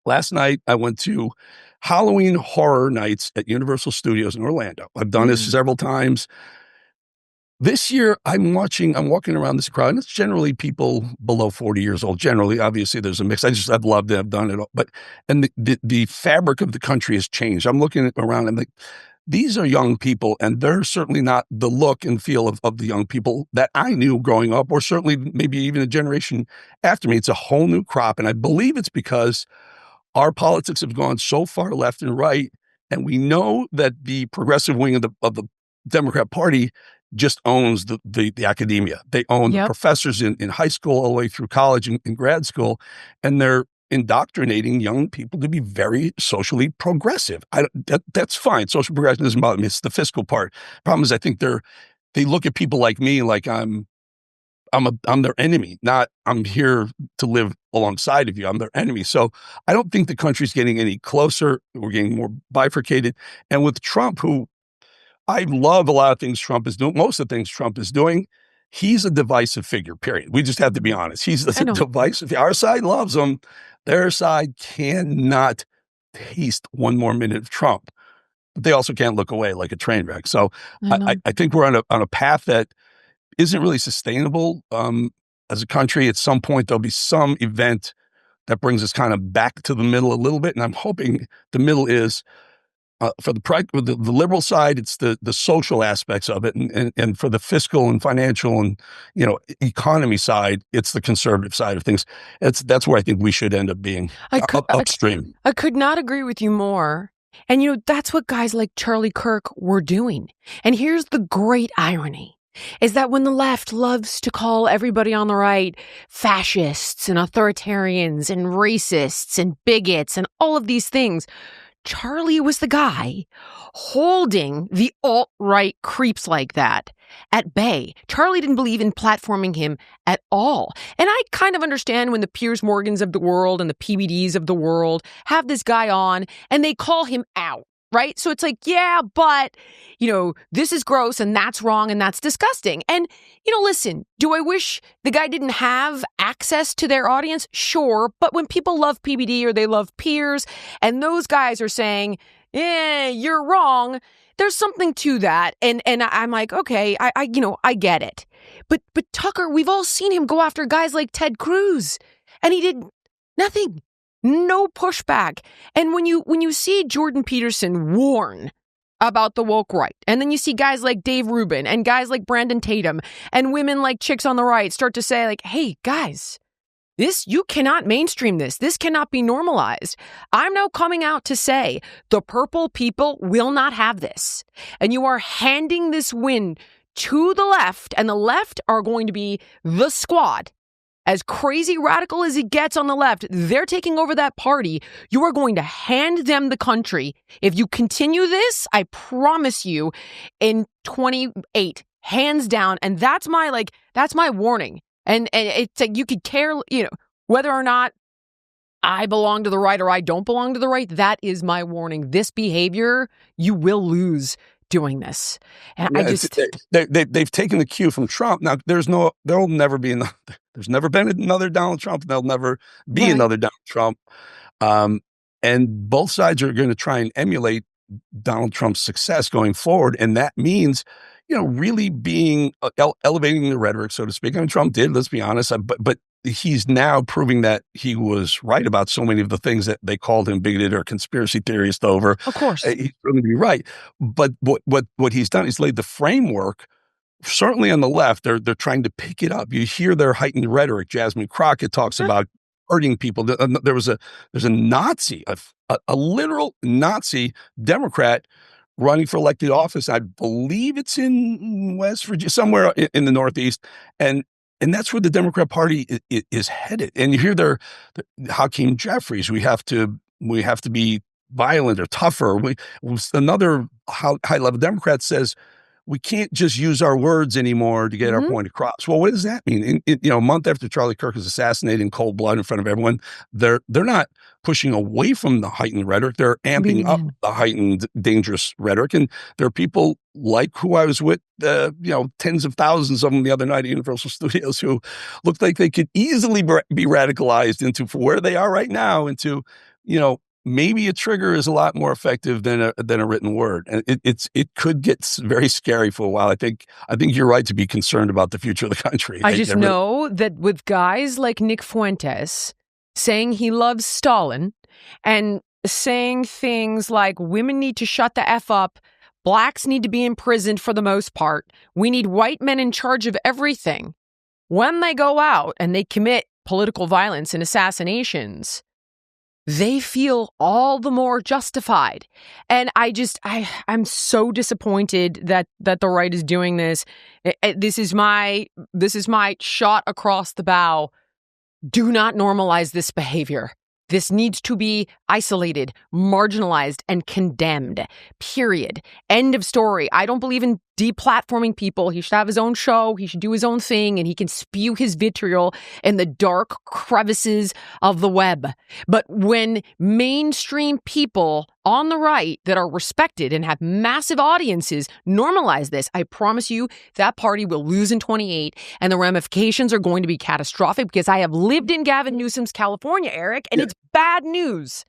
Last night, I went to Halloween Horror Nights at Universal Studios in Orlando. I've done this several times. This year, I'm walking around this crowd, and it's generally people below 40 years old. Generally, obviously, there's a mix. I've loved it. I've done it all. And the fabric of the country has changed. I'm looking around, and like, these are young people, and they're certainly not the look and feel of the young people that I knew growing up, or certainly maybe even a generation after me. It's a whole new crop. And I believe it's because our politics have gone so far left and right, and we know that the progressive wing of the Democrat Party just owns the academia. They own the professors in high school all the way through college and grad school, and they're indoctrinating young people to be very socially progressive. That's fine. Social progression doesn't bother me. It's the fiscal part. Problem is, I think they look at people like me like I'm their enemy, not I'm here to live alongside of you. I'm their enemy. So I don't think the country's getting any closer. We're getting more bifurcated. And with Trump, who I love a lot of things Trump is doing, most of the things Trump is doing, he's a divisive figure, period. We just have to be honest. He's a divisive. Our side loves him. Their side cannot taste one more minute of Trump. But they also can't look away like a train wreck. So I think we're on a path that isn't really sustainable as a country. At some point, there'll be some event that brings us kind of back to the middle a little bit. And I'm hoping the middle is, for the liberal side, it's the social aspects of it. And for the fiscal and financial and, economy side, it's the conservative side of things. That's where I think we should end up being upstream. I could not agree with you more. And, that's what guys like Charlie Kirk were doing. And here's the great irony. Is that when the left loves to call everybody on the right fascists and authoritarians and racists and bigots and all of these things, Charlie was the guy holding the alt-right creeps like that at bay. Charlie didn't believe in platforming him at all. And I kind of understand when the Piers Morgans of the world and the PBDs of the world have this guy on and they call him out. Right? So it's like, yeah, but, this is gross and that's wrong and that's disgusting. And, listen, do I wish the guy didn't have access to their audience? Sure. But when people love PBD or they love Piers and those guys are saying, you're wrong, there's something to that. And I'm like, okay, I get it. But Tucker, we've all seen him go after guys like Ted Cruz and he did nothing. No pushback. And when you see Jordan Peterson warn about the woke right, and then you see guys like Dave Rubin and guys like Brandon Tatum and women like Chicks on the Right start to say like, hey, guys, you cannot mainstream this. This cannot be normalized. I'm now coming out to say the purple people will not have this. And you are handing this win to the left, and the left are going to be the squad. As crazy radical as it gets on the left, they're taking over that party. You are going to hand them the country. If you continue this, I promise you, in 28, hands down. And that's my warning. And it's like you could care, whether or not I belong to the right or I don't belong to the right. That is my warning. This behavior, you will lose doing this. And they've taken the cue from Trump. Now there's never been another Donald Trump. There'll never be another Donald Trump. And both sides are going to try and emulate Donald Trump's success going forward. And that means, really being elevating the rhetoric, so to speak. I mean, Trump did, let's be honest, but he's now proving that he was right about so many of the things that they called him bigoted or conspiracy theorist over. Of course. He's going to be right. But what he's done, he's laid the framework. Certainly on the left, they're trying to pick it up. You hear their heightened rhetoric. Jasmine Crockett talks about hurting people. There's a Nazi, a literal Nazi Democrat running for elected office. I believe it's in West Virginia, somewhere in the Northeast. And that's where the Democrat Party is headed. And you hear their Hakeem Jeffries, we have to be violent or tougher. Another high-level Democrat says, we can't just use our words anymore to get our point across. Well, what does that mean? A month after Charlie Kirk was assassinated in cold blood in front of everyone, they're not pushing away from the heightened rhetoric. They're amping up the heightened, dangerous rhetoric. And there are people like who I was with, tens of thousands of them the other night at Universal Studios who looked like they could easily be radicalized into, for where they are right now, into maybe a trigger is a lot more effective than a written word, and it could get very scary for a while. I think you're right to be concerned about the future of the country. I just know that with guys like Nick Fuentes saying he loves Stalin and saying things like women need to shut the F up, blacks need to be imprisoned for the most part, we need white men in charge of everything. When they go out and they commit political violence and assassinations, they feel all the more justified. And I'm so disappointed that the right is doing this. This is my shot across the bow. Do not normalize this behavior. This needs to be isolated, marginalized, and condemned. Period. End of story. I don't believe in deplatforming people. He should have his own show. He should do his own thing, and he can spew his vitriol in the dark crevices of the web. But when mainstream people on the right that are respected and have massive audiences normalize this, I promise you that party will lose in 28, and the ramifications are going to be catastrophic, because I have lived in Gavin Newsom's California, Eric, and it's bad news.